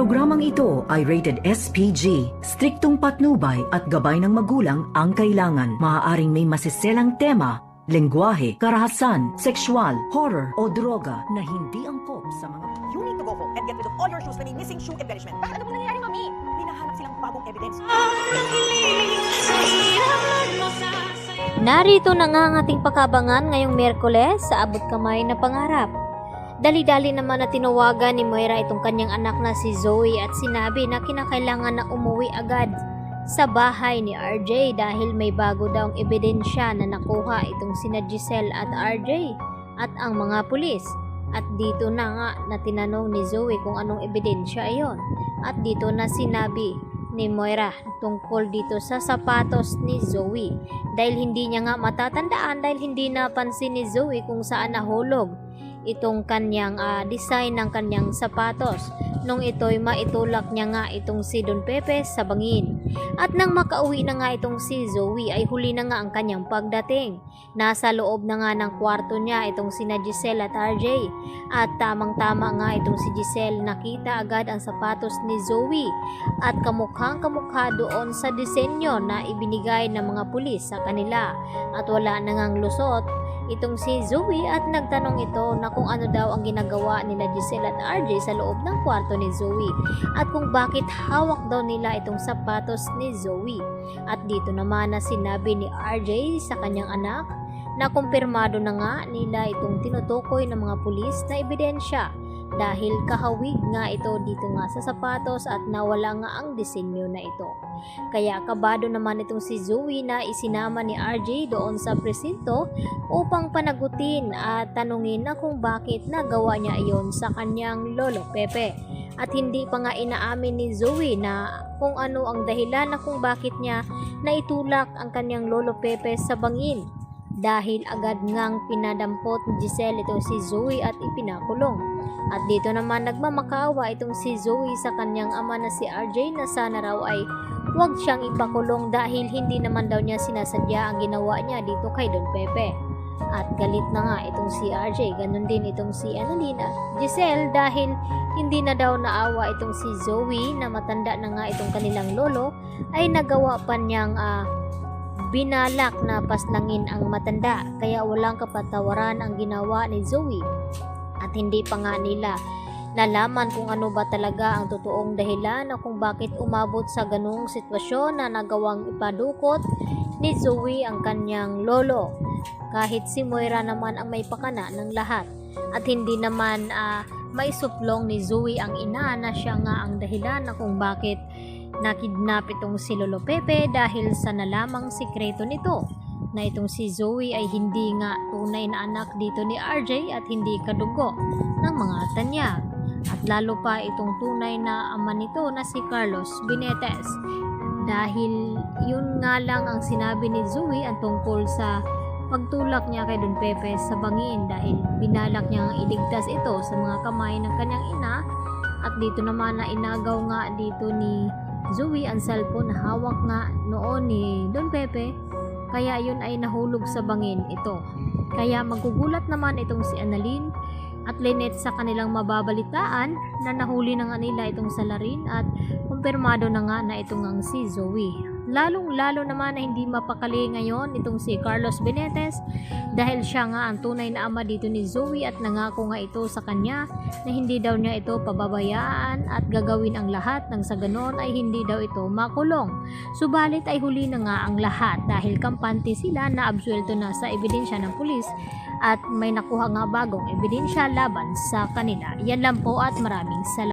programang ito ay rated SPG, striktong patnubay at gabay ng magulang ang kailangan. Maaaring may masiselang tema, lengguwahe, karahasan, sexual, horror o droga na hindi angkop sa mga... You need to go home and get rid of all your shoes na may missing shoe embellishment. Bakit? Ano po nangyayari, Mami? Hinahanap silang bagong evidence. Narito na nga ang ating pakabangan ngayong Miyerkules sa abot kamay na pangarap. Dali-dali naman na tinawagan ni Moira itong kanyang anak na si Zoe at sinabi na kinakailangan na umuwi agad sa bahay ni RJ dahil may bago daw ang ebidensya na nakuha itong sina Giselle at RJ at ang mga pulis. At dito na nga na tinanong ni Zoe kung anong ebidensya iyon. At dito na sinabi ni Moira tungkol dito sa sapatos ni Zoe dahil hindi niya nga matatandaan dahil hindi napansin ni Zoe kung saan nahulog itong kanyang design ng kanyang sapatos nung ito'y maitulak niya nga itong si Don Pepe sa bangin. At nang makauwi na nga itong si Zoe ay huli na nga ang kanyang pagdating. Nasa loob na nga ng kwarto niya itong sina Giselle at RJ at tamang-tama nga itong si Giselle nakita agad ang sapatos ni Zoe at kamukhang kamukha doon sa disenyo na ibinigay ng mga pulis sa kanila at wala na ngang lusot itong si Zoe at nagtanong ito na kung ano daw ang ginagawa nila Giselle at RJ sa loob ng kwarto ni Zoe at kung bakit hawak daw nila itong sapatos ni Zoe. At dito naman na sinabi ni RJ sa kanyang anak na kumpirmado na nga nila itong tinutukoy ng mga pulis na ebidensya dahil kahawig nga ito dito nga sa sapatos at nawala nga ang disenyo na ito. Kaya kabado naman itong si Zoe na isinama ni RJ doon sa presinto upang panagutin at tanungin na kung bakit nagawa niya iyon sa kanyang lolo Pepe. At hindi pa nga inaamin ni Zoe na kung ano ang dahilan na kung bakit niya naitulak ang kanyang lolo Pepe sa bangin. Dahil agad ngang pinadampot ni Giselle itong si Zoe at ipinakulong. At dito naman nagmamakaawa itong si Zoe sa kanyang ama na si RJ na sana raw ay huwag siyang ipakulong dahil hindi naman daw niya sinasadya ang ginawa niya dito kay Don Pepe. At galit na nga itong si RJ, ganun din itong si Annalena Giselle dahil hindi na daw naawa itong si Zoe na matanda na nga itong kanilang lolo ay nagawa pa niyang binalak na paslangin ang matanda kaya walang kapatawaran ang ginawa ni Zoe at hindi pa nga nila nalaman kung ano ba talaga ang totoong dahilan na kung bakit umabot sa ganung sitwasyon na nagawang ipadukot ni Zoe ang kanyang lolo kahit si Moira naman ang may pakana ng lahat at hindi naman maisuplong ni Zoe ang ina na siya nga ang dahilan na kung bakit nakidnap itong si Lolo Pepe dahil sa nalamang sikreto nito na itong si Zoe ay hindi nga tunay na anak dito ni RJ at hindi kadugo ng mga tanyag at lalo pa itong tunay na ama nito na si Carlos Benitez dahil yun nga lang ang sinabi ni Zoe ang tungkol sa pagtulak niya kay Don Pepe sa bangin dahil binalak niyang iligtas ito sa mga kamay ng kanyang ina at dito naman na inagaw nga dito ni Zoe ang cellphone na hawak nga noon ni Don Pepe kaya yun ay nahulog sa bangin ito. Kaya magugulat naman itong si Annalyn at Lynette sa kanilang mababalitaan na nahuli na nga nila itong salarin at kumpirmado na nga na itong ang si Zoe. Lalong-lalo naman na hindi mapakali ngayon itong si Carlos Benitez dahil siya nga ang tunay na ama dito ni Zoe at nangako nga ito sa kanya na hindi daw niya ito pababayaan at gagawin ang lahat nang sa ganon ay hindi daw ito makulong. Subalit ay huli na nga ang lahat dahil kampante sila na absuelto na sa ebidensya ng pulis at may nakuha nga bagong ebidensya laban sa kanila. Yan lang po at maraming salamat.